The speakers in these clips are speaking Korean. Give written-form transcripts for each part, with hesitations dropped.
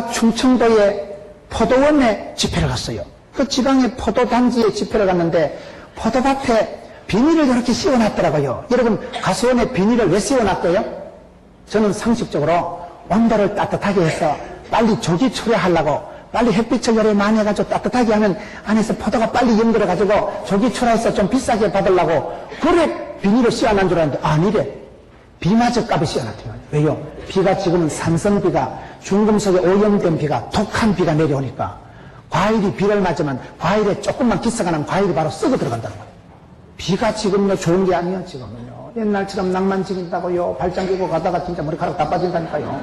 충청도의 포도원에 집회를 갔어요. 그 지방의 포도단지에 집회를 갔는데 포도밭에 비닐을 이렇게 씌워놨더라고요. 여러분, 가수원에 비닐을 왜 씌워놨어요? 저는 상식적으로 온도를 따뜻하게 해서 빨리 조기 초래하려고, 빨리 햇빛을 열에 많이 해가지고 따뜻하게 하면 안에서 포도가 빨리 연결해가지고 조기 초래해서 좀 비싸게 받으려고 그래 비닐을 씌워놓은 줄 알았는데 아니래. 비마저 값에 씌워놨대요. 왜요? 비가 지금은 산성비가 중금속에 오염된 비가 독한 비가 내려오니까 과일이 비를 맞으면 과일에 조금만 기스가 나면 과일이 바로 썩어 들어간다는 거예요. 비가 지금요 좋은 게 아니에요. 지금은요. 옛날처럼 낭만 지긴다고요. 발장 끼고 가다가 진짜 머리카락 다 빠진다니까요.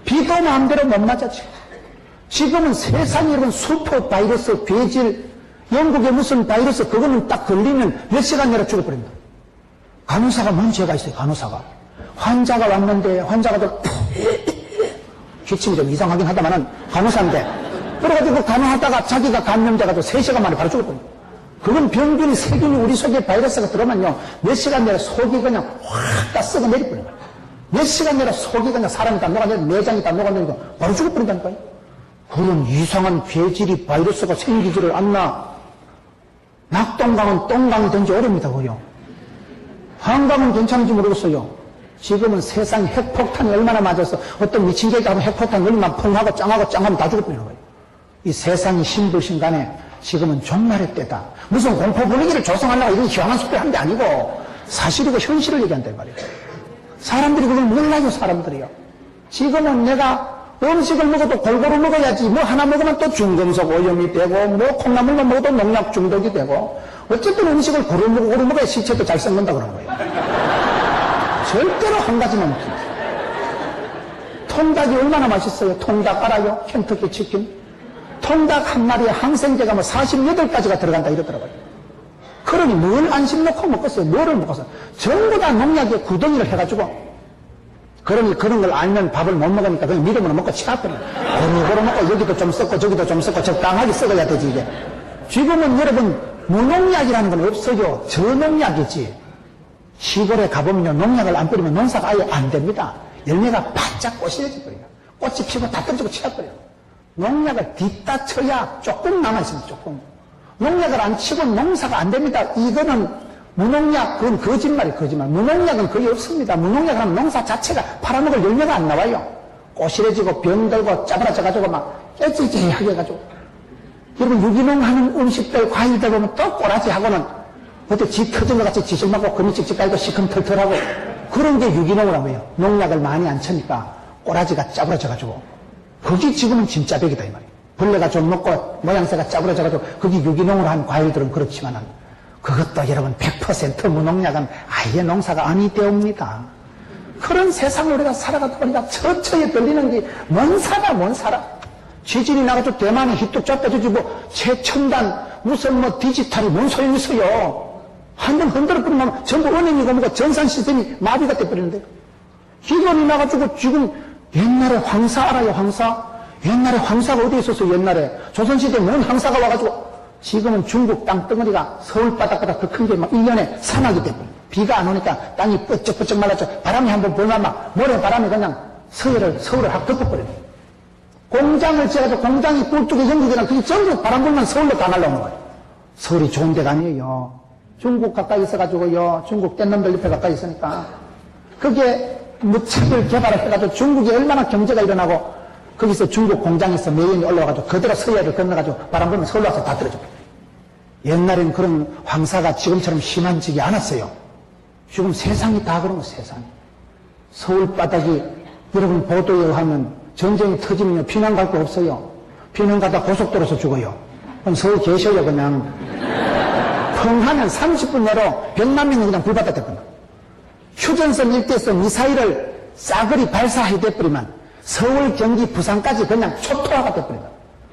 비도 마음대로 못 맞아 지금. 지금은 세상에 이런 슈퍼 바이러스, 괴질, 영국의 무슨 바이러스 그거는 딱 걸리면 몇 시간 내로 죽어버린다. 간호사가 뭔 죄가 있어요. 간호사가. 환자가 왔는데 환자가 기침이 좀 이상하긴 하다마는 간호사인데 그래가지고 그 간호하다가 자기가 감염돼가지고 3시간 만에 바로 죽었거든요. 그건 병균이 세균이 우리 속에 바이러스가 들어오면요 몇 시간 내로 속이 그냥 확 다 썩어 내려버려요. 몇 시간 내로 속이 그냥 사람이 다 녹아내리고 내장이 다 녹아내리고 바로 죽어버린다니까요. 그런 이상한 괴질이 바이러스가 생기지를 않나. 낙동강은 똥강이 된지 오래입니다. 그요. 한강은 괜찮은지 모르겠어요. 지금은 세상에 핵폭탄이 얼마나 맞아서 어떤 미친 개가 하면 핵폭탄 얼마나 펑하고 짱하면 다 죽어버리는 거예요. 이 세상이 신불신간에 지금은 종말의 때다. 무슨 공포 분위기를 조성하려고 이런 희한한 소리 하는 게 아니고 사실이고 현실을 얘기한단 말이에요. 사람들이 그걸 몰라요. 사람들이요. 지금은 내가 음식을 먹어도 골고루 먹어야지 뭐 하나 먹으면 또 중금속 오염이 되고 뭐 콩나물만 먹어도 농약 중독이 되고 어쨌든 음식을 고루 먹어야 시체도 잘 썩는다 그러는 거예요. 절대로 한 가지만 먹습니다. 통닭이 얼마나 맛있어요. 통닭 알아요? 켄터키 치킨. 통닭 한 마리에 항생제가 뭐 48가지가 들어간다 이러더라고요. 그러니 뭘 안심 놓고 먹겠어요. 뭐를 먹었어요. 전부 다 농약에 구덩이를 해가지고 그러니 그런 걸 알면 밥을 못 먹으니까 그냥 믿음으로 먹고 치가버려요. 고루고루 먹고 여기도 좀 썩고 저기도 좀 썩고 적당하게 썩어야 되지 이게. 지금은 여러분 무농약이라는 건 없어요. 저농약이지. 시골에 가보면요 농약을 안 뿌리면 농사가 아예 안 됩니다. 열매가 바짝 꽃이 버려요. 꽃이 피고 다 떨어지고 치워버려요. 농약을 뒷다 쳐야 조금 남아있습니다. 조금. 농약을 안 치고 농사가 안 됩니다. 이거는 무농약, 그건 거짓말. 무농약은 거의 없습니다. 무농약 하면 농사 자체가 팔아먹을 열매가 안 나와요. 꼬실해지고 병들고 짜부라져가지고 막 깨지지하게 해가지고. 여러분, 유기농 하는 음식들, 과일들 보면 또 꼬라지하고는 어때 지 터진 것 같이 지식 맞고 금이 찍찍 깔고 시큼털털하고 그런 게 유기농이라고 해요. 농약을 많이 안 쳐니까 꼬라지가 짜부라져가지고. 그게 지금은 진짜 백이다, 이 말이에요. 벌레가 좀 먹고 모양새가 짜부라져가지고 그게 유기농으로 한 과일들은 그렇지만은 그것도 여러분 100% 무농약은 아예 농사가 아니되옵니다. 그런 세상을 우리가 살아가다 보니까 처처에 들리는 게 뭔 살아. 지진이 나가지고 대만이 히뚝 잡혀지고 최첨단 무슨 뭐 디지털이 뭔 소용이 있어요. 한번 흔들어 버리면 전부 은행이고 뭐고 전산 시스템이 마비가 돼버리는데 기관이 나가지고 지금 옛날에 황사 알아요? 황사? 옛날에 황사가 어디 있었어요? 옛날에 조선시대에 뭔 황사가 와가지고 지금은 중국 땅덩어리가 서울 바닥보다 더 큰 게 막 1년에 산악이 되고 비가 안 오니까 땅이 뻗쩍뻗쩍 말랐죠. 바람이 한번 불면 막 모래바람이 그냥 서울을 확 덮어버려요. 공장을 지어가지고 공장이 꿀뚝이 전국이랑 그게 전부 바람 불면 서울로 다 날라오는 거예요. 서울이 좋은 데가 아니에요. 중국 가까이 있어가지고요. 중국 뗏놈들 옆에 가까이 있으니까 그게 무차별 개발을 해가지고 중국이 얼마나 경제가 일어나고 거기서 중국 공장에서 매연이 올라와가지고 그대로 서해를 건너가지고 바람 불면 서울로 와서 다 떨어져. 옛날엔 그런 황사가 지금처럼 심한지가 않았어요. 지금 세상이 다 그런 거 세상이. 서울 바닥이 여러분 보도에 의하면 전쟁이 터지면 피난 갈 거 없어요. 피난 가다 고속도로에서 죽어요. 그럼 서울 계셔요 그냥. 펑하면 30분 내로 100만 명이 그냥 불바다 됐거든. 휴전선 일대에서 미사일을 싸그리 발사해대버리면 서울, 경기, 부산까지 그냥 초토화가 돼버린다.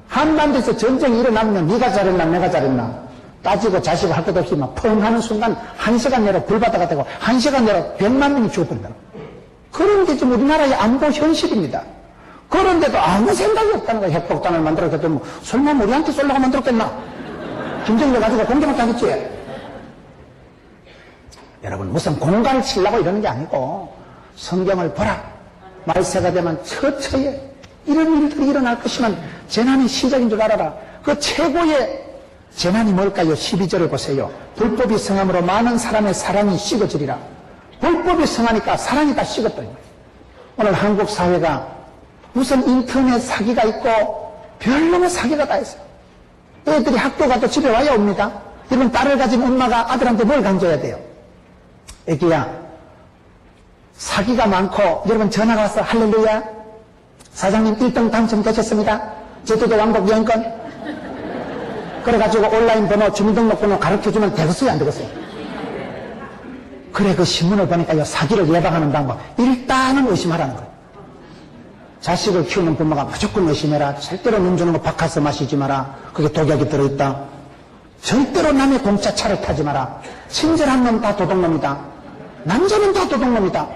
한반도에서 전쟁이 일어나면 네가 잘했나 내가 잘했나 따지고 자시고 할 것도 없이 막 펑 하는 순간 1시간 내로 불바다가 되고 1시간 내로 100만 명이 죽어버린다. 그런 게 지금 우리나라의 안보 현실입니다. 그런데도 아무 생각이 없다는 거야. 핵폭탄을 만들었겠다. 뭐 설마 우리한테 쏠려고 만들었겠나? 김정일 가지고 공격을 하겠지. 여러분 무슨 공간을 치려고 이러는 게 아니고 성경을 보라. 말세가 되면 처처에 이런 일들이 일어날 것이면 재난의 시작인 줄 알아라. 그 최고의 재난이 뭘까요? 12절을 보세요. 불법이 성함으로 많은 사람의 사랑이 식어지리라. 불법이 성하니까 사랑이 다 식었더니 오늘 한국 사회가 무슨 인터넷 사기가 있고 별놈의 사기가 다 있어요. 애들이 학교 가도 집에 와야 옵니다. 여러분, 딸을 가진 엄마가 아들한테 뭘 강조해야 돼요? 애기야, 사기가 많고 여러분 전화가 와서 할렐루야, 사장님 1등 당첨되셨습니다. 제주도 왕복 여행권. 그래가지고 온라인 번호, 주민등록번호 가르쳐주면 되겠어요, 안 되겠어요? 그래, 그 신문을 보니까요, 사기를 예방하는 방법, 일단은 의심하라는 거예요. 자식을 키우는 부모가 무조건 의심해라. 절대로 눈 주는 거 바카스 마시지 마라. 그게 독약이 들어있다. 절대로 남의 공짜 차를 타지 마라. 친절한 놈 다 도둑놈이다. 남자는 다 도둑놈이다.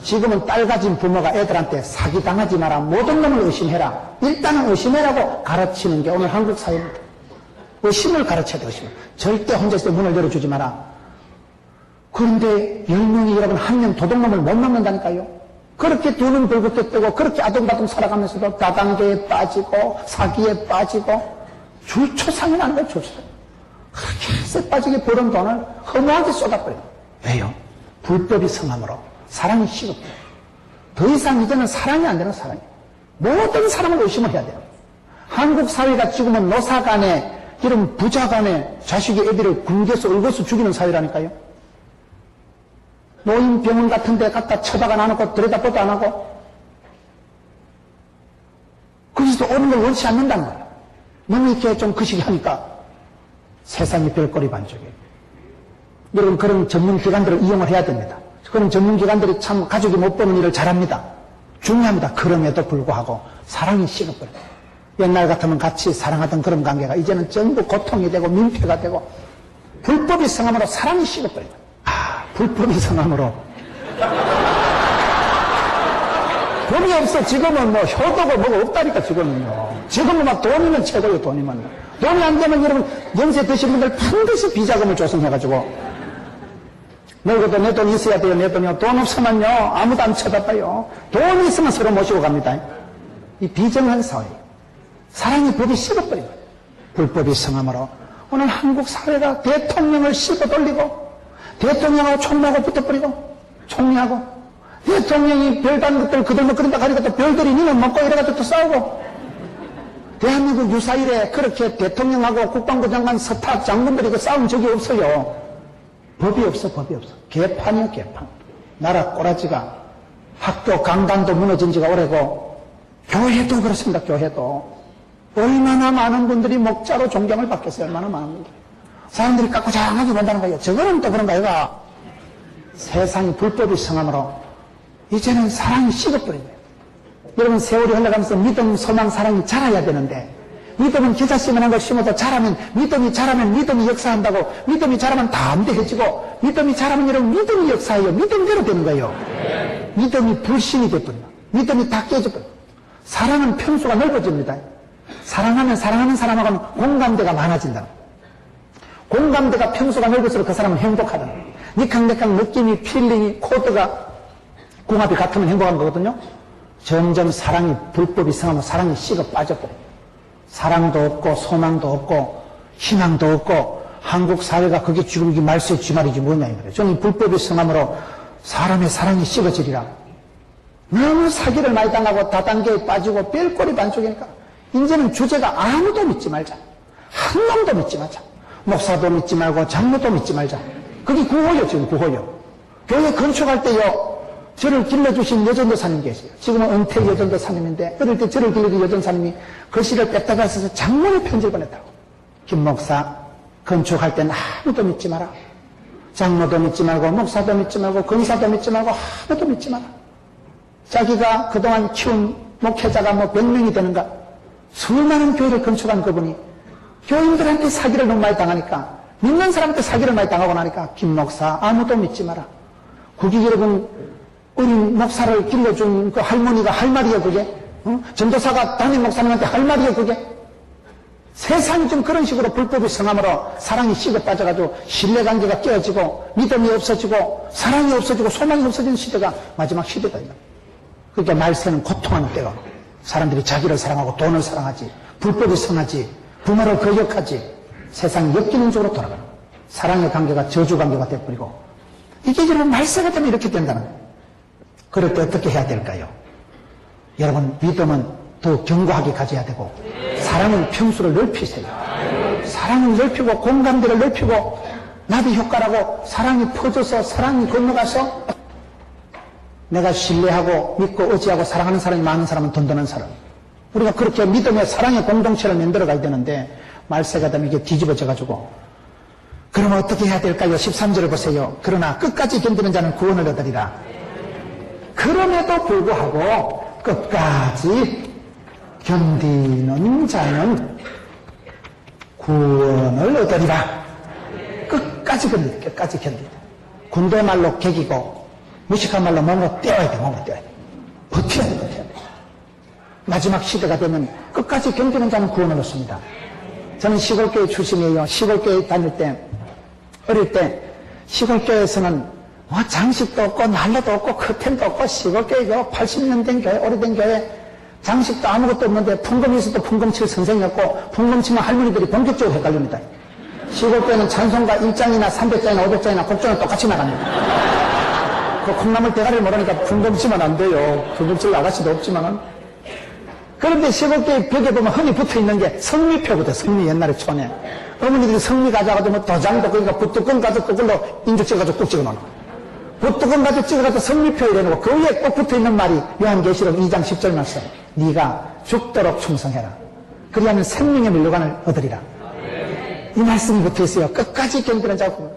지금은 딸 가진 부모가 애들한테 사기당하지 마라. 모든 놈을 의심해라. 일단은 의심해라고 가르치는 게 오늘 한국 사회입니다. 의심을 가르쳐야 돼, 의심. 절대 혼자 있을 때 문을 열어주지 마라. 그런데 10명이 여러분 한 명 도둑놈을 못 막는다니까요. 그렇게 두 눈 붉게 뜨고 그렇게 아둥바둥 살아가면서도 다단계에 빠지고 사기에 빠지고 줄초상이 나는 거예요, 줄초상. 그렇게 쎄 빠지게 벌은 돈을 허무하게 쏟아버려요. 왜요? 불법이 성함으로 사랑이 식었대요. 더 이상 이제는 사랑이 안 되는 사랑이에요. 모든 사람을 의심을 해야 돼요. 한국 사회가 지금은 노사 간에 이런 부자 간에 자식의 애들을 굶겨서 얽어서 죽이는 사회라니까요. 노인병원 같은 데 갖다 쳐다가 놔놓고 들여다보도 안 하고 거기서 오는 걸 원치 않는다는 거예요. 너무 이렇게 좀 거시기하니까 세상이 별꼴이 반쪽이에요. 여러분, 그런 전문기관들을 이용을 해야 됩니다. 그런 전문기관들이 참 가족이 못 보는 일을 잘합니다. 중요합니다. 그럼에도 불구하고 사랑이 식어버려요. 옛날 같으면 같이 사랑하던 그런 관계가 이제는 전부 고통이 되고 민폐가 되고 불법이 성함으로 사랑이 식어버려요. 불법이 성함으로 돈이 없어. 지금은 뭐 효도고 뭐가 없다니까. 지금은 막 돈이면 최고예요. 돈이면. 돈이 안 되면 여러분 연세 드신 분들 반드시 비자금을 조성해가지고 너희도 내 돈 있어야 돼요. 내 돈이요. 돈 없으면요 아무도 안 쳐다봐요. 돈이 있으면 서로 모시고 갑니다. 이 비정한 사회, 사랑의 법이 씹어버린 거예요. 불법이 성함으로 오늘 한국 사회가 대통령을 씹어 돌리고 대통령하고 총리하고 붙어버리고 총리하고 대통령이 별다른 것들 그들만 그런다 가니까 또 별들이 니는 먹고 이래가지고 또 싸우고 대한민국 유사일에 그렇게 대통령하고 국방부 장관 서탑 장군들이 그 싸운 적이 없어요. 법이 없어. 개판이요, 개판. 나라 꼬라지가 학교 강단도 무너진 지가 오래고 교회도 그렇습니다. 교회도 얼마나 많은 분들이 목자로 존경을 받겠어요. 얼마나 많은 분들이. 사람들이 깎고장하게 본다는 거예요. 저거는 또 그런가, 얘가. 세상이 불법이 성함으로 이제는 사랑이 식어버린 거예요. 여러분, 세월이 흘러가면서 믿음, 소망, 사랑이 자라야 되는데 믿음은 기자 씨만한 걸 심어도 자라면 믿음이 역사한다고. 믿음이 자라면 담대해지고 믿음이 자라면 여러분 믿음이 역사해요. 믿음대로 되는 거예요. 믿음이 불신이 돼버려요. 믿음이 다 깨져버려요. 사랑은 편수가 넓어집니다. 사랑하는 사람하고는 공감대가 많아진다. 공감대가 평수가 넓을수록 그 사람은 행복하다. 니캉니캉 느낌이, 필링이, 코드가 궁합이 같으면 행복한 거거든요. 점점 사랑이 불법이 성하면 사랑이 식어 빠져버려요. 사랑도 없고 소망도 없고 희망도 없고 한국 사회가 그게 지금 이게 말세 쥐말이지 뭐냐 이 말이에요. 저는 불법이 성함으로 사람의 사랑이 식어지리라. 너무 사기를 많이 당하고 다단계에 빠지고 별꼴이 반쪽이니까 이제는 주제가 아무도 믿지 말자. 한 놈도 믿지 말자. 목사도 믿지 말고 장로도 믿지 말자. 그게 구호요. 지금 구호요. 교회 건축할 때요 저를 길러주신 여전도사님 계세요. 지금은 은퇴 여전도사님인데 어릴 때 저를 길러준 여전사님이 글씨를 뺐다가 써서 장로의 편지를 보냈다고. 김 목사 건축할 때는 아무도 믿지 마라. 장로도 믿지 말고 목사도 믿지 말고 권사도 믿지 말고 아무도 믿지 마라. 자기가 그동안 키운 목회자가 뭐 100명이 되는가 수많은 교회를 건축한 그분이 교인들한테 사기를 너무 많이 당하니까 믿는 사람한테 사기를 많이 당하고 나니까 김 목사 아무도 믿지 마라. 그게 여러분 어린 목사를 길러준 그 할머니가 할 말이에요 그게? 전도사가 담임 목사님한테 할 말이에요 그게? 세상이 좀 그런 식으로 불법이 성함으로 사랑이 식어 빠져가지고 신뢰관계가 깨어지고 믿음이 없어지고 사랑이 없어지고 소망이 없어지는 시대가 마지막 시대다. 그러니까 말세는 고통하는 때가 사람들이 자기를 사랑하고 돈을 사랑하지, 불법이 선하지, 부모를 거역하지, 세상이 엮이는 쪽으로 돌아가는 거예요. 사랑의 관계가 저주 관계가 돼버리고, 이게 여러분 말세가 되면 이렇게 된다는 거예요. 그럴 때 어떻게 해야 될까요? 여러분, 믿음은 더 견고하게 가져야 되고, 사랑은 평수를 넓히세요. 사랑을 넓히고, 공감대를 넓히고, 나비 효과라고 사랑이 퍼져서, 사랑이 건너가서, 내가 신뢰하고, 믿고, 의지하고, 사랑하는 사람이 많은 사람은 든든한 사람. 우리가 그렇게 믿음의 사랑의 공동체를 만들어 가야 되는데, 말세가 되면 이게 뒤집어져가지고, 그러면 어떻게 해야 될까요? 13절을 보세요. 그러나 끝까지 견디는 자는 구원을 얻으리라. 그럼에도 불구하고 끝까지 견디는 자는 구원을 얻으리라. 끝까지 견디다. 끝까지 견디다. 군대 말로 개기고 무식한 말로 뭔가 떼어야 돼. 뭔가 떼어야 돼. 버텨야 돼. 버텨야 돼. 마지막 시대가 되면 끝까지 견디는 자는 구원을 얻습니다. 저는 시골교회 출신이에요. 시골교회 다닐 때, 어릴 때 시골교회에서는 뭐 장식도 없고 난로도 없고 커튼도 없고 시골교회가 80년 된 교회, 오래된 교회, 장식도 아무것도 없는데 풍금이 있어도 풍금 칠 선생이 없고 풍금 치면 할머니들이 본격적으로 헷갈립니다. 시골교회는 찬송가 1장이나 300장이나 500장이나 곡전을 똑같이 나갑니다. 그 콩나물 대가리를 모르니까 풍금 치면 안 돼요. 풍금 칠 아가씨도 없지만은. 그런데 시골교회 벽에 보면 흔히 붙어 있는 게 성미표거든. 성미 옛날에 촌에. 어머니들이 성미 가져가도 뭐 도장도 그러니까 붓뚜껑 가지고 그걸로 인죽 찍어가지고 뚝 찍어놓는 거야. 붓뚜껑 가지고 찍어가지고 성미표 이래놓고 그 위에 꼭 붙어 있는 말이 요한계시록 2장 10절 말씀. 네가 죽도록 충성해라. 그리하면 생명의 밀로관을 얻으리라. 이 말씀이 붙어 있어요. 끝까지 견디는 자고.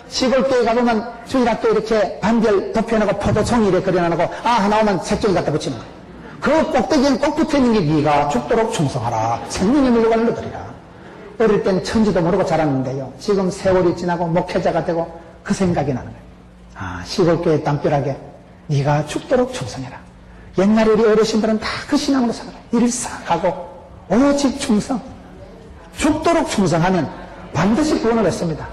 시골교회 가보면 주일학교 이렇게 반별 덮여놓고 포도송이 이렇게 그려놓고 나오면 색종이 갖다 붙이는 거야. 그 꼭대기엔 꼭 붙어있는 게 네가 죽도록 충성하라. 생명의 밀로관을 얻으리라. 어릴 땐 천지도 모르고 자랐는데요. 지금 세월이 지나고 목회자가 되고 그 생각이 나는 거예요. 시골교회 담벼락에 네가 죽도록 충성해라. 옛날에 우리 어르신들은 다 그 신앙으로 살아요. 일사하고 오직 충성. 죽도록 충성하면 반드시 구원을 얻습니다.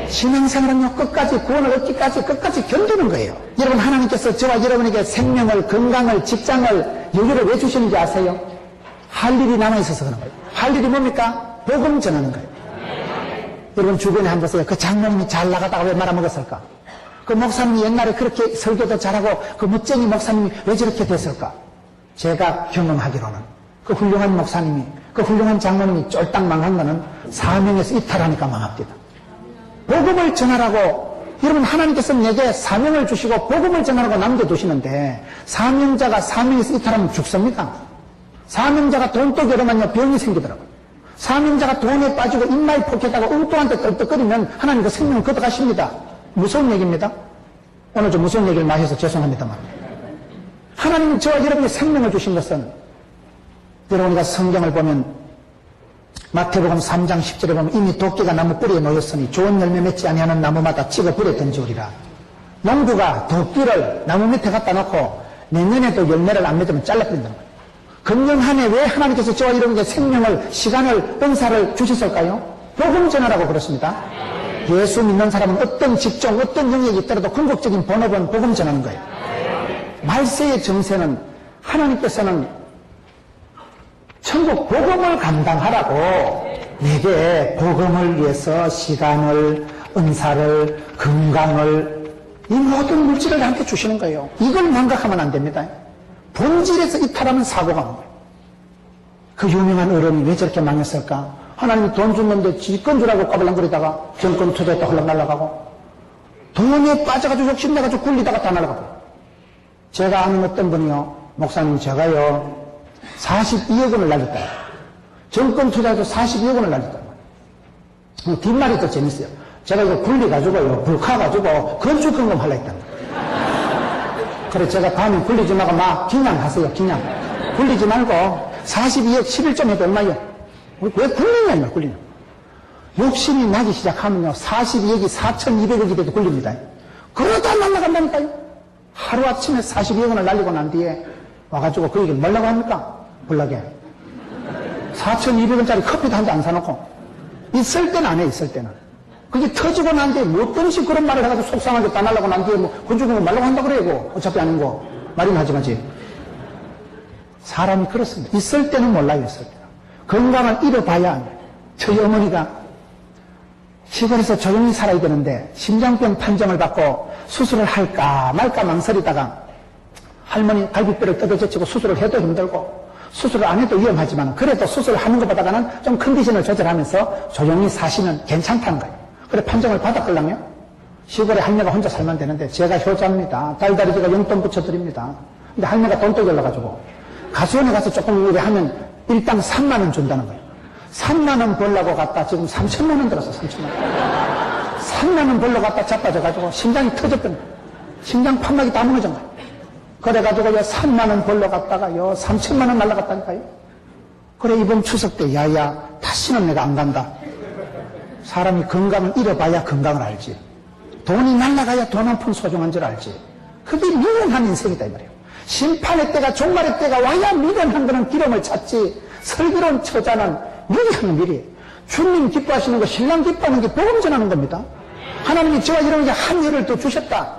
신앙생활은요, 끝까지 구원을 얻기까지 끝까지 견디는 거예요. 여러분, 하나님께서 저와 여러분에게 생명을, 건강을, 직장을, 여유를 왜 주시는지 아세요? 할 일이 남아있어서 그런 거예요. 할 일이 뭡니까? 복음 전하는 거예요. 여러분, 주변에 한번 보세요. 그 장로님이 잘 나가다가 왜 말아먹었을까? 그 목사님이 옛날에 그렇게 설교도 잘하고 그 멋쟁이 목사님이 왜 저렇게 됐을까? 제가 경험하기로는 그 훌륭한 목사님이, 그 훌륭한 장로님이 쫄딱 망한 거는 사명에서 이탈하니까 망합니다. 복음을 전하라고, 여러분, 하나님께서는 내게 사명을 주시고 복음을 전하라고 남겨두시는데 사명자가 사명에서 이탈하면 죽습니다. 사명자가 돈독 여러면요 병이 생기더라고요. 사명자가 돈에 빠지고 입마에 폭했다고 엉뚱한 데 떨떡거리면 하나님 그 생명을 걷어가십니다. 무서운 얘기입니다. 오늘 좀 무서운 얘기를 많이 해서 죄송합니다만, 하나님이 저와 여러분에게 생명을 주신 것은, 여러분과 성경을 보면 마태복음 3장 10절에 보면 이미 도끼가 나무 뿌리에 놓였으니 좋은 열매 맺지 아니하는 나무마다 찍어 불에 던지우리라. 농부가 도끼를 나무 밑에 갖다 놓고 내년에도 열매를 안 맺으면 잘라버린다는 거예요. 금년 한 해 왜 하나님께서 저와 여러분에게 생명을, 시간을, 은사를 주셨을까요? 복음 전하라고 그렇습니다. 예수 믿는 사람은 어떤 직종, 어떤 영역이 있더라도 궁극적인 본업은 복음 전하는 거예요. 말세의 정세는 하나님께서는 천국 복음을 감당하라고 내게 복음을 위해서 시간을, 은사를, 건강을, 이 모든 물질을 나한테 주시는 거예요. 이걸 망각하면 안 됩니다. 본질에서 이탈하면 사고가 나는 거예요. 그 유명한 어른이 왜 저렇게 망했을까? 하나님이 돈 줬는데 지건 주라고 까발랑거리다가 정권 투자했다 홀랑 날아가고, 돈에 빠져가지고 욕심내가지고 굴리다가 다 날아가고. 제가 아는 어떤 분이요, 목사님 제가요 42억 원을 날렸다. 정권 투자해서 42억 원을 날렸다. 뒷말이 더 재밌어요. 제가 이거 굴려가지고요, 불카가지고 건축금금 하려 했다. 그래, 제가 다음에 굴리지 말고 막 기냥하세요, 기냥. 굴리지 말고 42억 11점 해도 얼마요? 왜 굴리냐, 이말 굴리냐. 욕심이 나기 시작하면요, 42억이 4,200억이 돼도 굴립니다. 그러다 날아간다니까요. 하루아침에 42억 원을 날리고 난 뒤에 와가지고 그 얘기를 뭐라고 합니까? 불나게. 4,200원짜리 커피도 한 잔 안 사놓고. 있을 때는 안 해, 있을 때는. 그게 터지고 난 뒤에 뭐 뜬식 그런 말을 해가지고 속상하게 따날라고 난 뒤에 뭐 건축금을 말라고 한다 그래요. 어차피 아닌 거. 말이나 하지 마지. 사람이 그렇습니다. 있을 때는 몰라요, 있을 때는. 건강을 잃어봐야 합니다. 저희 어머니가 시골에서 조용히 살아야 되는데 심장병 판정을 받고 수술을 할까 말까 망설이다가 할머니 갈비뼈를 뜯어젖히고 수술을 해도 힘들고 수술을 안 해도 위험하지만 그래도 수술을 하는 것보다는 좀 컨디션을 조절하면서 조용히 사시면 괜찮다는 거예요. 그래 판정을 받았걸랑요. 시골에 할매가 혼자 살면 되는데 제가 효자입니다. 달달이 제가 용돈 붙여드립니다. 근데 할매가 돈도 열러가지고 가수원에 가서 조금 오래 하면 일당 3만 원 준다는 거예요. 3만 원 벌려고 갔다 지금 3천만 원 들었어. 3천만 원. 3만 원 벌려고 갔다 자빠져가지고 심장이 터졌던 거예요. 심장 판막이 다 무너진 거예요. 그래가지고 요 3만 원 벌러 갔다가 요 3천만 원 날라갔다니까요. 그래 이번 추석 때 야야 다시는 내가 안 간다. 사람이 건강을 잃어봐야 건강을 알지. 돈이 날라가야 돈 한 푼 소중한 줄 알지. 그게 미련한 인생이다 이 말이에요. 심판의 때가 종말의 때가 와야 미련한 거는 기름을 찾지. 슬기로운 처자는 미리하는 미리. 주님 기뻐하시는 거 신랑 기뻐하는 게 복음 전하는 겁니다. 하나님이 저와 여러분에게 한 해를 더 주셨다.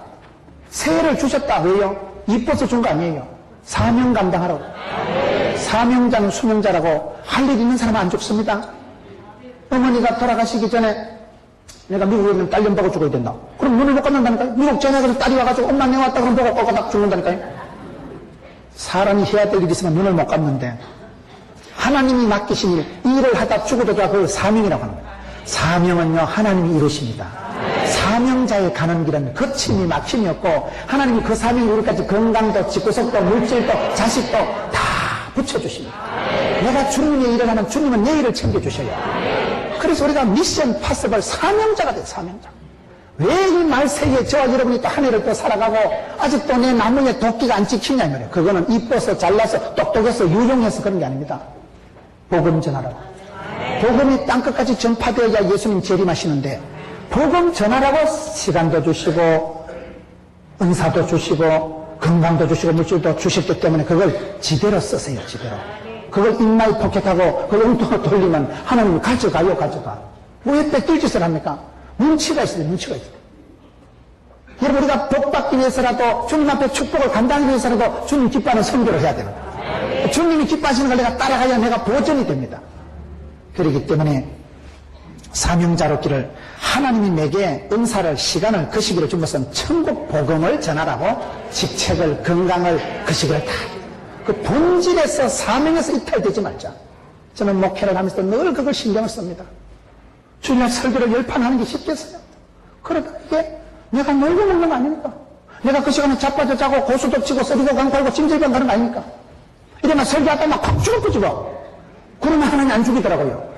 새해를 주셨다. 왜요? 이뻐서 준 거 아니에요. 사명 감당하라고. 사명자는 수명자라고. 할 일 있는 사람은 안 죽습니다. 어머니가 돌아가시기 전에 내가 미국에 있는 딸 좀 보고 죽어야 된다. 그럼 눈을 못 감는다니까요. 미국 전화해서 딸이 와가지고 엄마 내가 왔다 그럼 보고 꼬꼬닥 죽는다니까요. 사람이 해야 될 일이 있으면 눈을 못 감는데 하나님이 맡기신 일, 이 일을 하다 죽어도 그걸 사명이라고 하는 거예요. 사명은요 하나님이 이루십니다. 사명자의 가는 길은 거침이 막힘이 없고 하나님이 그 사명이 우리까지 건강도 집구석도 물질도 자식도 다 붙여주십니다. 내가 주님의 일을 하면 주님은 내 일을 챙겨주셔요. 그래서 우리가 미션 파서블 사명자가 돼요. 사명자. 왜 이 말세에 저와 여러분이 또 한 해를 또 살아가고 아직도 내 나무에 도끼가 안 찍히냐 이 말이에요. 그거는 이뻐서 잘나서 똑똑해서 유용해서 그런 게 아닙니다. 복음 전하라고. 복음이 땅끝까지 전파되어야 예수님 재림하시는데 복음 전하라고 시간도 주시고 은사도 주시고 건강도 주시고 물질도 주셨기 때문에 그걸 지대로 쓰세요. 지대로. 그걸 인마이 포켓하고 그걸 엉뚱하게 돌리면 하나님이 가져가요. 가져가. 왜 뺏길 짓을 합니까? 눈치가 있어요. 눈치가 있어요. 여러분 우리가 복 받기 위해서라도 주님 앞에 축복을 감당하기 위해서라도 주님 기뻐하는 선교를 해야 되는 거예요. 주님이 기뻐하시는 걸 내가 따라가야 내가 보전이 됩니다. 그렇기 때문에 사명자로기를 하나님이 내게 은사를 시간을 그 시기를 준 것은 천국 복음을 전하라고 직책을 건강을 그 시기를 다 그 본질에서 사명에서 이탈되지 말자. 저는 목회를 하면서 늘 그걸 신경을 씁니다. 주일날 설교를 10판 하는 게 쉽겠어요? 그러다 이게 내가 놀고 먹는 거 아닙니까? 내가 그 시간에 자빠져 자고 고수도 치고 쓰리고 강팔고 찜질방 가는 거 아닙니까? 이러면 설교하다 막 팍 죽을 집어. 그러면 하나님 안 죽이더라고요.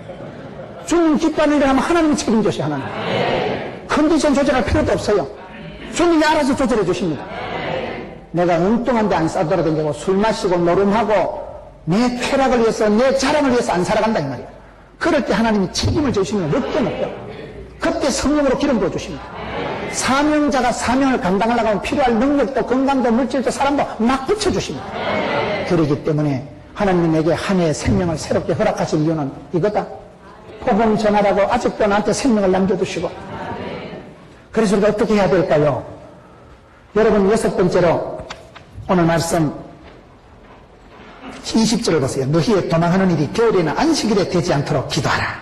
주님 기뻐하는 일을 하면 하나님이 책임져서 하나님. 컨디션 조절할 필요도 없어요. 주님이 알아서 조절해 주십니다. 내가 엉뚱한 데 안 싸돌아다니고 술 마시고 노름하고 내 쾌락을 위해서 내 자랑을 위해서 안 살아간다 이 말이야. 그럴 때 하나님이 책임을 져주시면 늦게 늦게 그때 성령으로 기름 부어주십니다. 사명자가 사명을 감당하려고 하면 필요할 능력도 건강도 물질도 사람도 막 붙여주십니다. 그렇기 때문에 하나님이 내게 한 해의 생명을 새롭게 허락하신 이유는 이거다. 복음 전하라고 아직도 나한테 생명을 남겨두시고. 그래서 우리가 어떻게 해야 될까요? 여러분 6번째로 오늘 말씀 20절을 보세요. 너희의 도망하는 일이 겨울이나 안식일에 되지 않도록 기도하라.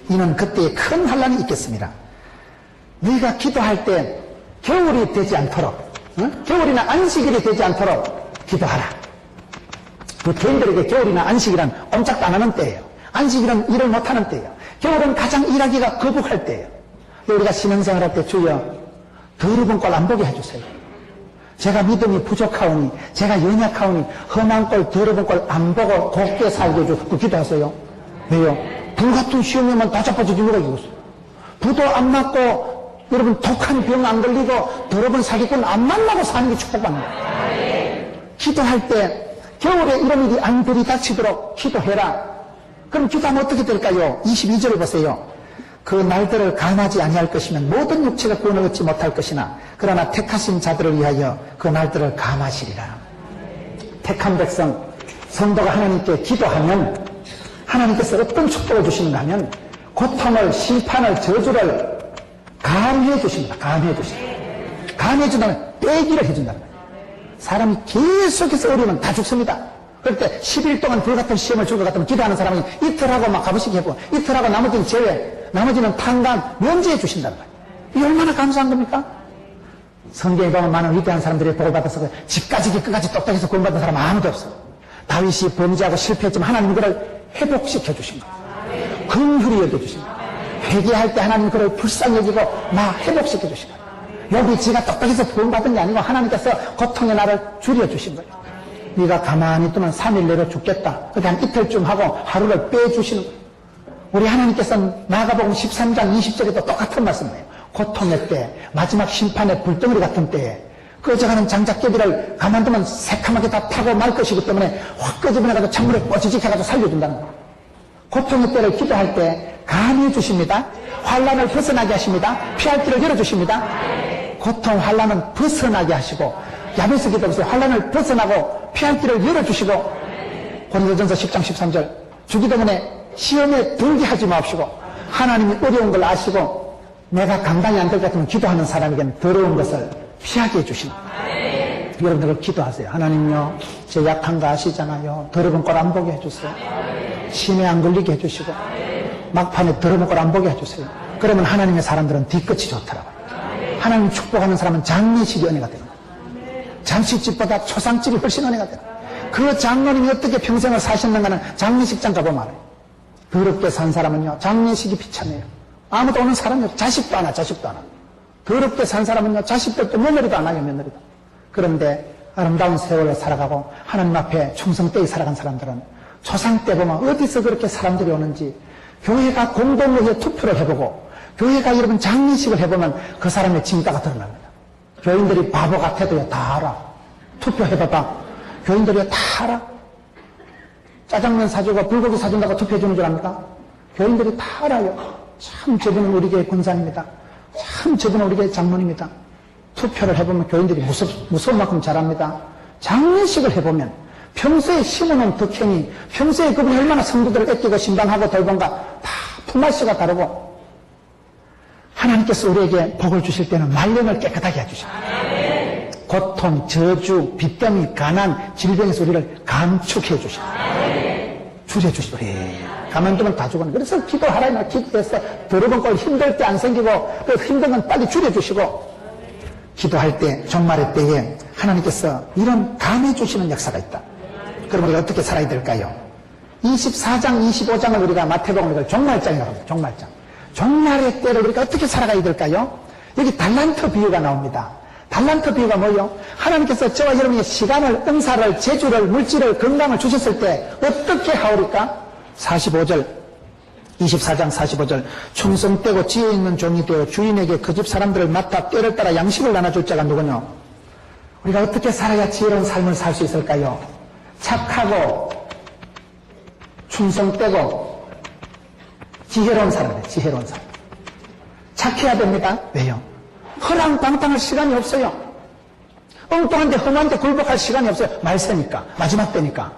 이는 그때에 큰 환란이 있겠습니다. 너희가 기도할 때 겨울이 되지 않도록 겨울이나 안식일이 되지 않도록 기도하라. 그 개인들에게 겨울이나 안식일은 꼼짝도 안 하는 때예요. 안식일은 일을 못하는 때예요. 겨울은 가장 일하기가 거북할 때예요. 우리가 신앙생활할 때 주여 더러운 꼴 안 보게 해주세요. 제가 믿음이 부족하오니 제가 연약하오니 험한 꼴 더러운 꼴 안 보고 곱게 살게 해주고 그 기도하세요. 왜요? 불같은 시험이면 다 자빠져 죽는 거겠어요. 부도 안 맞고 여러분 독한 병 안 걸리고 더러운 사기꾼 안 만나고 사는 게 축복받는 거예요. 기도할 때 겨울에 이런 일이 안 들이닥치도록 기도해라. 그럼 기도하면 어떻게 될까요? 22절을 보세요. 그 날들을 감하지 아니할 것이면 모든 육체가 구원을 얻지 못할 것이나 그러나 택하신 자들을 위하여 그 날들을 감하시리라. 택한 백성 성도가 하나님께 기도하면 하나님께서 어떤 축복을 주시는가 하면 고통을 심판을 저주를 감해 주십니다. 감해 주십니다. 감해 준다면 빼기를 해준다. 사람이 계속해서 어려우면 다 죽습니다. 그럴 때 10일 동안 불같은 시험을 줄 것 같으면 기도하는 사람이 이틀하고 막 가보시게 해보고 이틀하고 나머지는 제외, 나머지는 탄감, 면제해 주신다는 거예요. 이게 얼마나 감사한 겁니까? 성경에 보면 많은 위대한 사람들이 복을 받아서 집까지 끝까지 똑똑해서 구원받은 사람 아무도 없어요. 다윗이 범죄하고 실패했지만 하나님 그를 회복시켜 주신 거예요. 긍휼히 여겨주신 거예요. 회개할 때 하나님 그를 불쌍히 여기고 막 회복시켜 주신 거예요. 여기 지가 똑똑해서 구원받은 게 아니고 하나님께서 고통의 날을 줄여주신 거예요. 네가 가만히 있으면 3일 내로 죽겠다. 그렇게 한 이틀쯤 하고 하루를 빼주시는 거예요. 우리 하나님께서는 마가복음 13장 20절에도 똑같은 말씀이에요. 고통의 때, 마지막 심판의 불덩어리 같은 때에 꺼져가는 장작개비를 가만두면 새카맣게 다 타고 말 것이기 때문에 확 끄집어내가지고 찬물에 뽀지직 해가지고 살려준다는 거예요. 고통의 때를 기도할 때 감히 주십니다. 환난을 벗어나게 하십니다. 피할 길을 열어주십니다. 고통, 환난은 벗어나게 하시고 야베스 기도에서 환난을 벗어나고 피할 길을 열어주시고 고린도전서 10장 13절 주기 때문에 시험에 들게 하지 마옵시고 하나님이 어려운 걸 아시고 내가 감당이 안 될 것 같으면 기도하는 사람에게는 더러운 것을 피하게 해주시는 거예요. 여러분들 기도하세요. 하나님요, 제 약한 거 아시잖아요. 더러운 걸 안 보게 해주세요. 심에 안 걸리게 해주시고 막판에 더러운 걸 안 보게 해주세요. 그러면 하나님의 사람들은 뒤끝이 좋더라고요. 하나님 축복하는 사람은 장례식이 은혜가 되는 거예요. 장식집보다 초상집이 훨씬 은혜가 되는 거예요. 그 장로님이 어떻게 평생을 사셨는가는 장례식장 가보면 알아요. 더럽게 산 사람은요, 장례식이 비참해요. 아무도 오는 사람이 없어요. 자식도 안 와, 자식도 안 와. 더럽게 산 사람은요, 자식들도 며느리도 안 와요, 며느리도. 그런데 아름다운 세월을 살아가고 하나님 앞에 충성되게 살아간 사람들은 초상 때 보면 어디서 그렇게 사람들이 오는지 교회가 공동의회 투표를 해보고 교회가 여러분 장례식을 해보면 그 사람의 진가가 드러납니다. 교인들이 바보 같아도요, 다 알아. 투표해봐봐. 교인들이 다 알아. 짜장면 사주고 불고기 사준다고 투표해주는 줄 압니까? 교인들이 다 알아요. 참 저분은 우리 교회 권사입니다. 참 저분은 우리 교회 장로입니다. 투표를 해보면 교인들이 무서운 만큼 잘합니다. 장례식을 해보면 평소에 심어놓은 덕행이 평소에 그분이 얼마나 성도들을 애끼고 신방하고 돌본가 다 품앗이가 다르고 하나님께서 우리에게 복을 주실 때는 말년을 깨끗하게 해주십니다. 고통, 저주, 빚더미, 가난, 질병에서 우리를 감축해 주십니다. 줄여주십니다. 가만두면 다 죽어요. 그래서 기도하라, 기도해서 더러운 걸 힘들 때 안 생기고 그 힘든 건 빨리 줄여주시고 기도할 때, 종말의 때에 하나님께서 이런 감해주시는 역사가 있다. 그럼 우리가 어떻게 살아야 될까요? 24장, 25장을 우리가 마태복음을 종말장이라고 합니다. 종말장. 종말의 때를 우리가 어떻게 살아가야 될까요? 여기 달란트 비유가 나옵니다. 달란트 비유가 뭐예요? 하나님께서 저와 여러분의 시간을, 은사를, 재주를, 물질을, 건강을 주셨을 때 어떻게 하오리까? 45절, 24장 45절. 충성되고 지혜 있는 종이 되어 주인에게 그 집 사람들을 맡아 때를 따라 양식을 나눠줄 자가 누구냐? 우리가 어떻게 살아야 지혜로운 삶을 살 수 있을까요? 착하고 충성되고 지혜로운 사람이에요. 지혜로운 사람. 착해야 됩니다. 왜요? 허랑방탕할 시간이 없어요. 엉뚱한데 험한데 굴복할 시간이 없어요. 말세니까, 마지막 때니까.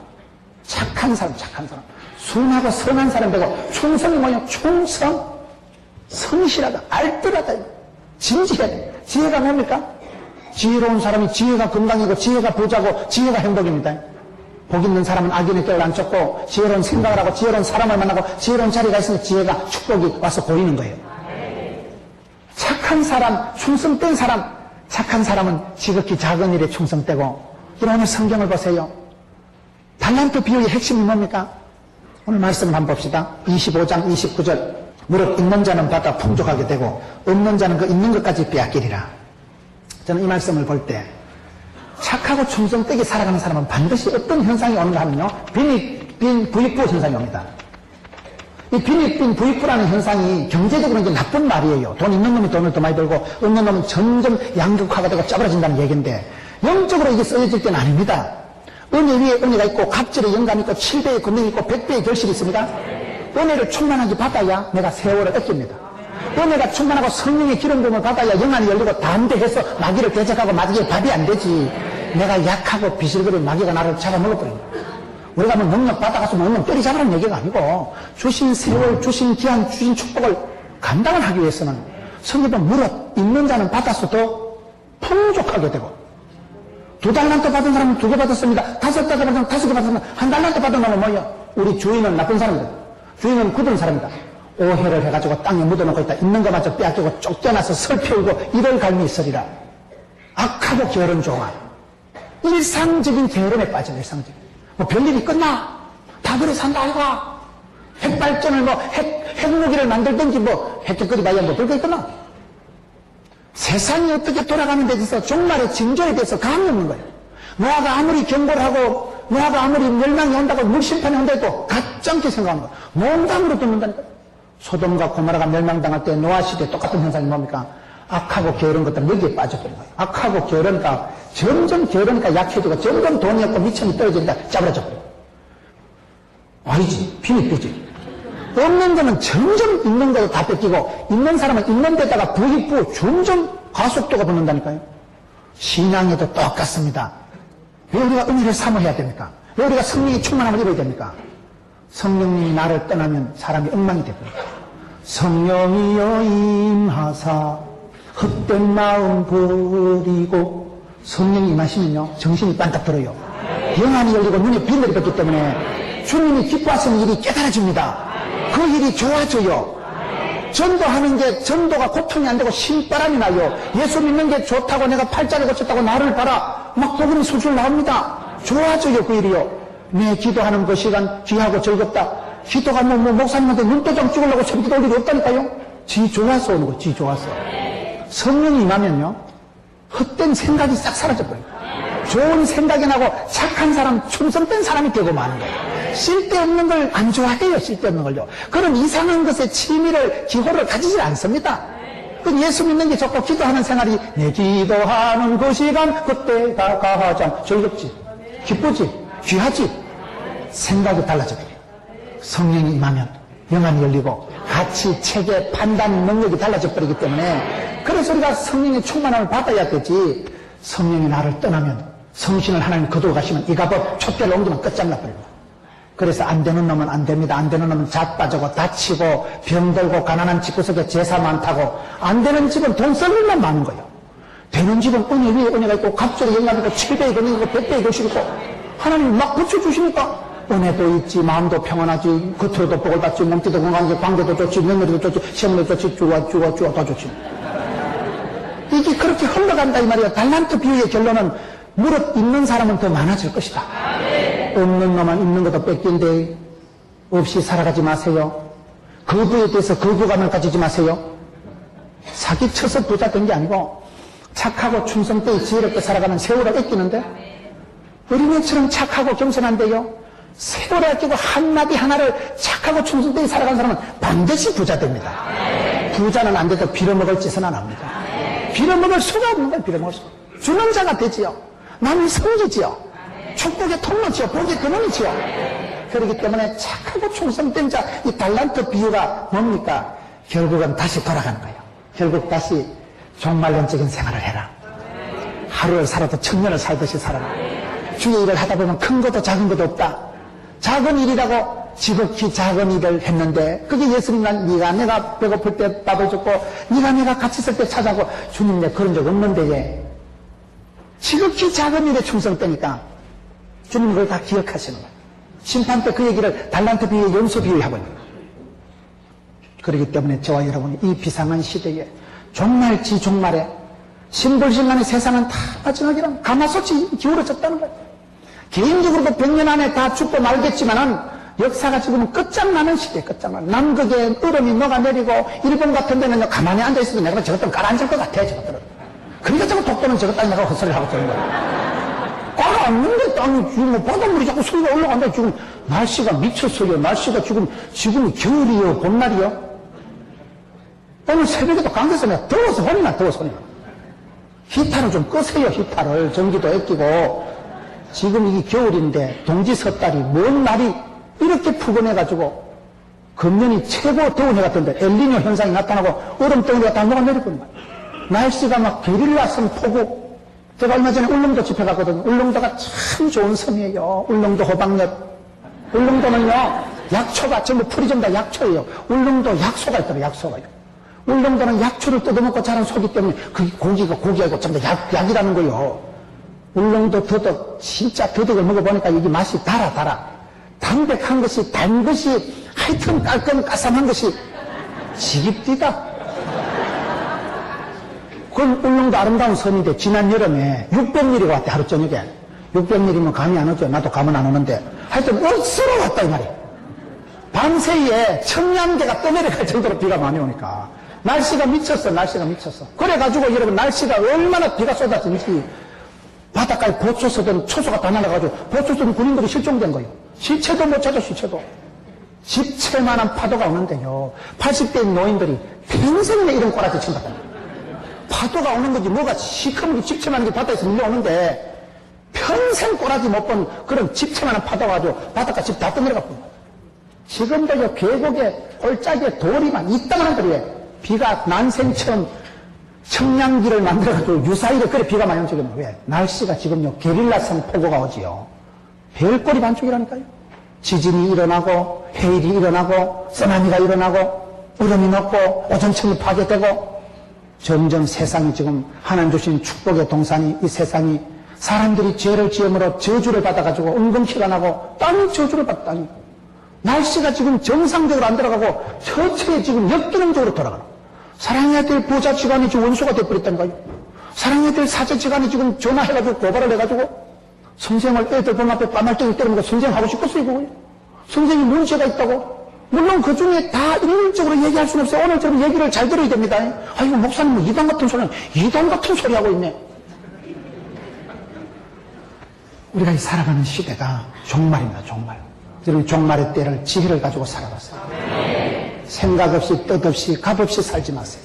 착한 사람, 착한 사람. 순하고 선한 사람 되고, 충성이 뭐예요? 충성, 성실하다, 알뜰하다, 진지해야 돼. 지혜가 뭡니까? 지혜로운 사람이 지혜가 건강이고, 지혜가 부자고, 지혜가 행복입니다. 복 있는 사람은 악인의 꾀를 안 쫓고, 지혜로운 생각을 하고, 지혜로운 사람을 만나고, 지혜로운 자리가 있으니 지혜가, 축복이 와서 보이는 거예요. 착한 사람, 충성된 사람, 착한 사람은 지극히 작은 일에 충성되고, 오늘 성경을 보세요. 달란트 비유의 핵심이 뭡니까? 오늘 말씀을 한번 봅시다. 25장 29절. 무릇 있는 자는 받아 풍족하게 되고 없는 자는 그 있는 것까지 빼앗기리라. 저는 이 말씀을 볼 때 착하고 충성되게 살아가는 사람은 반드시 어떤 현상이 오는가 하면요, 빈 부익부 현상이 옵니다. 이 빈 부익부라는 현상이 경제적으로 이제 나쁜 말이에요. 돈 있는 놈이 돈을 더 많이 벌고 없는 놈은 점점 양극화가 되고 쩌그러진다는 얘기인데 영적으로 이게 쓰여질 때는 아닙니다. 은혜 위에 은혜가 있고 갑절에 영감이 있고 7배의 권능이 있고 100배의 결실이 있습니다. 은혜를 충만하게 받아야 내가 세월을 얻깁니다. 은혜가 충만하고 성령의 기름 부음을 받아야 영안이 열리고 담대해서 마귀를 대적하고 마귀의 밥이 안 되지. 내가 약하고 비실거리는 마귀가 나를 잡아먹어버립니다. 우리가 뭐 능력 받아가서 능력 때리잡으라는 얘기가 아니고 주신 세월, 주신 기한, 주신 축복을 감당을 하기 위해서는 성경은 무릇 있는 자는 받아서 더 풍족하게 되고 2달란트 받은 사람은 2개 받았습니다. 5달란트 받은 사람은 5개 받았습니다. 1달란트 받은 놈은 뭐예요? 우리 주인은 나쁜 사람이다. 주인은 굳은 사람이다. 오해를 해가지고 땅에 묻어놓고 있다. 있는 것마저 빼앗기고 쫓겨나서 설피우고 이럴 갈미 있으리라. 악하고 게으른 종아. 일상적인 게으름에 빠져. 일상적인. 뭐 별일이 끝나? 다 그래 산다 아이가. 핵발전을 뭐 핵무기를 만들든지 뭐 핵격거리 봐야 뭐 별거 있구나. 세상이 어떻게 돌아가는 데 있어서 종말의 징조에 대해서 감이 없는 거예요. 노아가 아무리 경고를 하고 노아가 아무리 멸망이 온다고 물심판이 온다 해도 가짜않게 생각하는 거예요. 농담으로 듣는다니까요. 소돔과 고모라가 멸망당할 때 노아 시대 똑같은 현상이 뭡니까? 악하고 게으른 것들은 여기에 빠져버린 거예요. 악하고 게으르니까 점점 게으르니까 약해지고 점점 돈이 없고 미천이 떨어지니까 짜부러져버려요. 아니지. 빈이 삐지. 없는 거는 점점 있는 거도 다 뺏기고 있는 사람은 있는 데다가 부익부 점점 가속도가 붙는다니까요. 신앙에도 똑같습니다. 왜 우리가 은혜를 사모해야 됩니까? 왜 우리가 성령이 충만함을 입어야 됩니까? 성령님이 나를 떠나면 사람이 엉망이 되거든요. 성령이여 임하사 헛된 마음 버리고 성령이 임하시면요 정신이 반딱 들어요. 영안이 열리고 눈에 빛을 받기 때문에 주님이 기뻐하시는 일이 깨달아집니다. 그 일이 좋아져요. 전도하는 게 전도가 고통이 안 되고 신바람이 나요. 예수 믿는 게 좋다고 내가 팔자를 고쳤다고 나를 봐라 막 복음이 술술 나옵니다. 좋아져요. 그 일이요. 내 기도하는 그 시간 귀하고 즐겁다. 기도가 뭐 목사님한테 눈도장 찍으려고 새벽 기도 올 일이 없다니까요. 지 좋아서 오는 거지. 좋아서. 성령이 임하면요 헛된 생각이 싹 사라져버려요. 좋은 생각이 나고 착한 사람, 충성된 사람이 되고 마는 거예요. 쓸데없는 걸 안 좋아해요. 쓸데없는 걸요. 그런 이상한 것에 취미를, 기호를 가지지 않습니다. 그 예수 믿는 게 좋고 기도하는 생활이 내 기도하는 그 시간 그때가 가장 즐겁지, 기쁘지, 귀하지. 생각이 달라져버려요. 성령이 임하면 영안이 열리고 가치, 체계, 판단 능력이 달라져 버리기 때문에 그래서 우리가 성령의 충만함을 받아야 되지. 성령이 나를 떠나면 성신을 하나님 거두어 가시면 이 값을 촛대를 옮기면 끝장나 버립니다. 그래서 안 되는 놈은 안 됩니다. 안 되는 놈은 자빠지고 다치고 병들고 가난한 집구석에 제사 많다고 안 되는 집은 돈 쓸 일만 많은 거예요. 되는 집은 은혜 위에 은혜가 있고 갑절에 영광이 있고 7배의 은혜가 있고 100배의 것이 있고 하나님이 막 붙여주시니까 은혜도 있지 마음도 평안하지 겉으로도 복을 받지 몸띠도 건강하지 관계도 좋지 며느리도 좋지 시어머니도 좋지 좋아 다 좋지. 이게 그렇게 흘러간다 이 말이에요. 달란트 비유의 결론은 무릇 있는 사람은 더 많아질 것이다. 없는 놈은 있는 것도 뺏긴데 없이 살아가지 마세요. 거부에 대해서 거부감을 가지지 마세요. 사기쳐서 부자 된 게 아니고 착하고 충성되이 지혜롭게 살아가는 세월을 아끼는데 어린애처럼 착하고 겸손한데요. 세월을 아끼고 한마디 하나를 착하고 충성되이 살아가는 사람은 반드시 부자 됩니다. 부자는 안 돼도 빌어먹을 짓은 안 합니다. 빌어먹을 수가 없는 거예요. 빌어먹을 수가. 주는 자가 되지요. 남이 섬기지요. 축복의 통로지요. 복의 근원이지요. 그렇기 때문에 착하고 충성된 자, 이 달란트 비유가 뭡니까? 결국은 다시 돌아가는 거예요. 결국 다시 종말론적인 생활을 해라. 하루를 살아도 천년을 살듯이 살아라. 주의 일을 하다 보면 큰 것도 작은 것도 없다. 작은 일이라고 지극히 작은 일을 했는데 그게 예수님은 네가 내가 배고플 때 밥을 줬고 네가 내가 같이 있을 때 찾아고 주님 내 그런 적 없는데 예. 지극히 작은 일에 충성되니까 주님 그걸 다 기억하시는 거예요. 심판 때 그 얘기를 달란트 비유의 연소 비유하고 있는 거예요. 그렇기 때문에 저와 여러분이 이 비상한 시대에 종말지 종말에 신불신간의 세상은 다 마지막이란 가마솥이 기울어졌다는 거예요. 개인적으로도 100년 안에 다 죽고 말겠지만은 역사가 지금은 끝장나는 시대에 끝장나는 남극에 얼음이 녹아내리고 일본 같은 데는 가만히 앉아있어도 내가 저것들은 가라앉을 것 같아 저것들은. 그러니까 저거 독도는 저것들 내가 헛소리를 하고 저런 거야. 가라앉는데 땅이 지금 바닷물이 자꾸 수위가 올라간다. 지금 날씨가 미쳤어요. 날씨가 지금 겨울이요 봄날이요. 오늘 새벽에도 강에서 내가 더워서 혼나 더워서 혼나. 히타를 좀 끄세요. 히타를 전기도 아끼고. 지금 이게 겨울인데 동지 섣달이 먼 날이 이렇게 푸근해가지고 금년이 최고 더운 해 같은데 엘니뇨 현상이 나타나고 얼음덩어리가 다 녹아내리거든요. 날씨가 막 게릴라성 폭우. 제가 얼마 전에 울릉도 집회 갔거든요. 울릉도가 참 좋은 섬이에요. 울릉도 호박엿. 울릉도는요 약초가 전부 풀이 전부 다 약초예요. 울릉도 약소가 있더라고요. 약소가요. 울릉도는 약초를 뜯어먹고 자란 소기 때문에 그 고기가 고기하고 전부 다 약이라는 거예요. 울릉도 더덕, 진짜 더덕을 먹어보니까 이게 맛이 달아. 담백한 것이, 단 것이, 하여튼 깔끔까삼한 것이 지깁디다. 그건 울릉도 아름다운 섬인데 지난 여름에 600mm가 왔대, 하루 저녁에. 600mm면 감이 안 오죠. 나도 감은 안 오는데. 하여튼 억수로 왔다 이 말이야. 밤새에 청량계가 떠내려갈 정도로 비가 많이 오니까 날씨가 미쳤어. 그래가지고 여러분 날씨가 얼마나 비가 쏟아지는지 바닷가에 보초 서던 초소가 다 날아가지고 보초 서던 군인들이 실종된 거예요. 시체도 못 찾아. 집채만한 파도가 오는데요. 80대인 노인들이 평생에 이런 꼬라지 친다고. 파도가 오는 거지 뭐가 시커멓게 집채만한 게 바다에서 밀려오는데 평생 꼬라지 못 본 그런 집채만한 파도가 가지고 바닷가 집 다 떠내려갔거든요. 지금도 계곡에 골짜기에 돌이만 이따만한 거리에 비가 난생처럼 청량기를 만들어가지고 유사일에 그래 비가 많이 온 적이 없는 왜? 날씨가 지금요 게릴라성 폭우가 오지요. 별꼴이 반쪽이라니까요. 지진이 일어나고 해일이 일어나고 쓰나미가 일어나고 얼음이 녹고 오존층이 파괴되고 점점 세상이 지금 하나님 주신 축복의 동산이 이 세상이 사람들이 죄를 지음으로 저주를 받아가지고 은근히가 나고 땅이 저주를 받다니 날씨가 지금 정상적으로 안 들어가고 처처에 지금 역기능적으로 돌아가는 사랑해야 될 보좌지간이 지금 원수가 돼버렸다니까요. 사랑해야 될 사제지간이 지금 전화해가지고 고발을 해가지고 선생을 애들 본 앞에 까말등을 때리는 거 선생하고 싶었어요 그거요. 선생이 문제가 있다고. 물론 그 중에 다 일률적으로 얘기할 수는 없어요. 오늘처럼 얘기를 잘 들어야 됩니다. 아이고 목사님 뭐 이단 같은 소리 하고 있네. 우리가 이 살아가는 시대가 종말입니다. 종말. 여러분 종말의 때를 지혜를 가지고 살아가세요. 생각 없이 뜻 없이 값 없이 살지 마세요.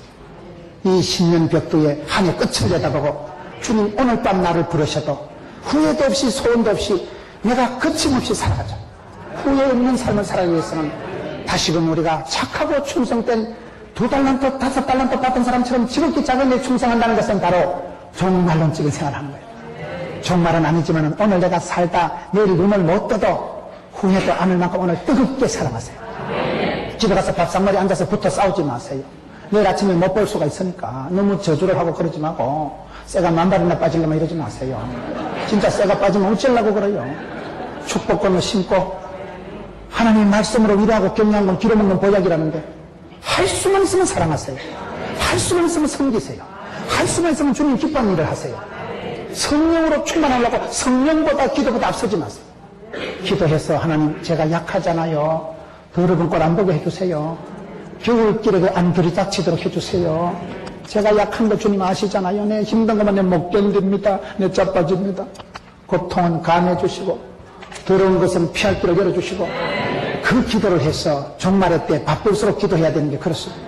이 신년 벽두에 한 해 끝을 내다보고 주님 오늘 밤 나를 부르셔도 후회도 없이 소원도 없이 내가 거침없이 살아가자. 후회 없는 삶을 살아가기 위해서는 다시금 우리가 착하고 충성된 2달란트 5달란트 받은 사람처럼 지극히 작은 일 충성한다는 것은 바로 종말론적인 생활을 하는 거예요. 종말은 아니지만 오늘 내가 살다 내일 눈을 못 떠도 후회도 않을 만큼 오늘 뜨겁게 살아가세요. 집에 가서 밥상머리 앉아서 붙어 싸우지 마세요. 내일 아침에 못 볼 수가 있으니까 너무 저주를 하고 그러지 말고 쇠가 만발이나 빠지려면 이러지 마세요. 진짜 쇠가 빠지면 어쩌려고 그래요. 축복권을 심고 하나님 말씀으로 위로하고 격려한 건 기름없는 보약이라는데 할 수만 있으면 사랑하세요. 할 수만 있으면 섬기세요. 할 수만 있으면 주님 기뻐하는 일을 하세요. 성령으로 충만하려고 성령보다 기도보다 앞서지 마세요. 기도해서 하나님 제가 약하잖아요. 더러운 꼴 안 보게 해주세요. 겨울길에 안 들이닥치도록 해주세요. 제가 약한 거 주님 아시잖아요. 내 힘든 것만 내 못 견딥니다. 내 자빠집니다. 고통은 감해 주시고 더러운 것은 피할 길을 열어주시고 그 기도를 해서 종말의 때 바쁠수록 기도해야 되는 게 그렇습니다.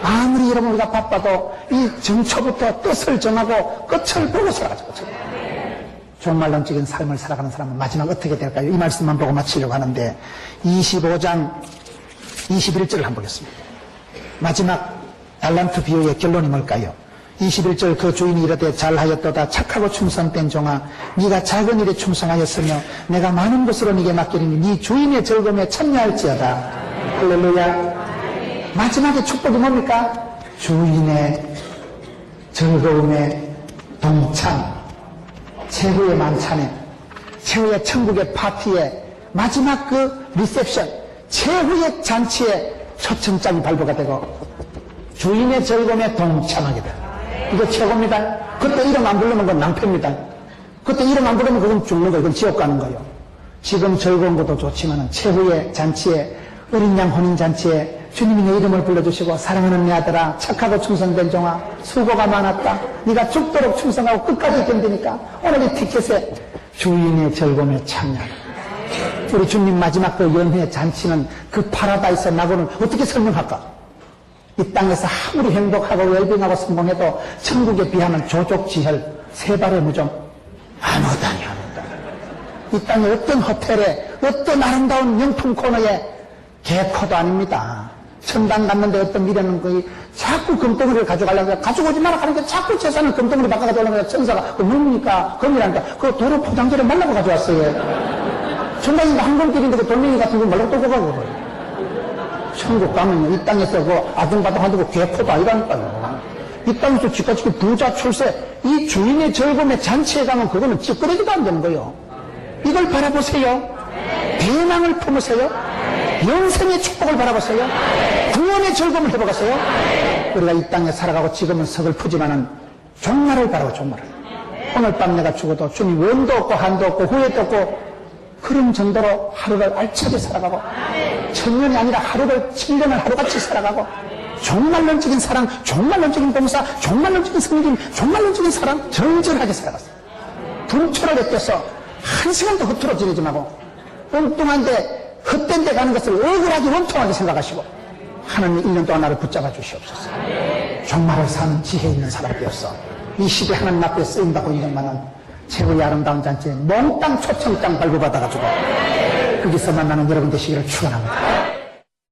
아무리 여러분 우리가 바빠도 이 정초부터 뜻을 정하고 끝을 보고 살아가죠. 종말론적인 삶을 살아가는 사람은 마지막 어떻게 될까요? 이 말씀만 보고 마치려고 하는데 25장 21절을 한번 보겠습니다. 마지막 달란트 비유의 결론이 뭘까요? 21절 그 주인이 이르되 잘하였도다 착하고 충성된 종아 네가 작은 일에 충성하였으며 내가 많은 것으로 네게 맡기리니 네 주인의 즐거움에 참여할지어다. 할렐루야. 마지막에 축복이 뭡니까? 주인의 즐거움에 동참. 최후의 만찬에 최후의 천국의 파티에 마지막 그 리셉션 최후의 잔치에 초청장이 발부가 되고 주인의 즐거움에 동참하게 돼. 이거 최고입니다. 그때 이름 안 부르면 그건 낭패입니다. 그때 이름 안 부르면 그건 죽는 거예요. 그건 지옥 가는 거예요. 지금 즐거운 것도 좋지만 최후의 잔치에 어린 양 혼인잔치에 주님이 내 이름을 불러주시고 사랑하는 내 아들아 착하고 충성된 종아 수고가 많았다. 네가 죽도록 충성하고 끝까지 견디니까 오늘 이 티켓에 주인의 즐거움에 참여하라. 우리 주님 마지막 그 연회 잔치는 그 파라다이스 나고는 어떻게 설명할까? 이 땅에서 아무리 행복하고 웰빙하고 성공해도 천국에 비하면 조족지혈 세발의 무좀 아무것도 아니야. 이 땅에 어떤 호텔에 어떤 아름다운 명품 코너에 개코도 아닙니다. 천당 갔는데 어떤 미래는 거의 자꾸 금덩이를 가져가려고 해요. 가져오지 마라 하니까 자꾸 재산을 금덩이로 바꿔가지고 오려고 천사가 그 뭡니까? 금이라니까 그 도로 포장지를 말라고 가져왔어요. 천당인가 항공길인데 그 돌멩이 같은 거 말라고 떠고 가고 천국 가면요 이 땅에서 그 아둥바둥 하고 개코도 아니라니까요. 이 땅에서 지까지기 부자 출세 이 주인의 즐거움에 잔치에 가면 그거는 찌끄러지도 안 되는 거예요. 이걸 바라보세요. 대망을 품으세요. 영생의 축복을 바라보세요. 구원의 즐거움을 해보겠어요. 우리가 이 땅에 살아가고 지금은 서글프지만은 종말을 바라고 종말을. 오늘 밤 내가 죽어도 주님 원도 없고 한도 없고 후회도 없고 그런 정도로 하루를 알차게 살아가고 천년이 아니라 하루를 7년을 하루같이 살아가고 종말론적인 사랑, 종말론적인 봉사, 종말론적인 성김, 종말론적인 사랑 정절하게 살아갔어요. 분초를 떼서 한 시간도 허투루 지내지 말고 엉뚱한데 헛된 데 가는 것을 억울하게 원통하게 생각하시고 하나님 1년 동안 나를 붙잡아 주시옵소서. 종말을 사는 지혜 있는 사람 되었어. 이 시대 하나님 앞에 쓰임받고 이름만은 최고의 아름다운 잔치에 몽땅 초청장 발부받아가지고 거기서 만나는 여러분 되시기를 축원합니다.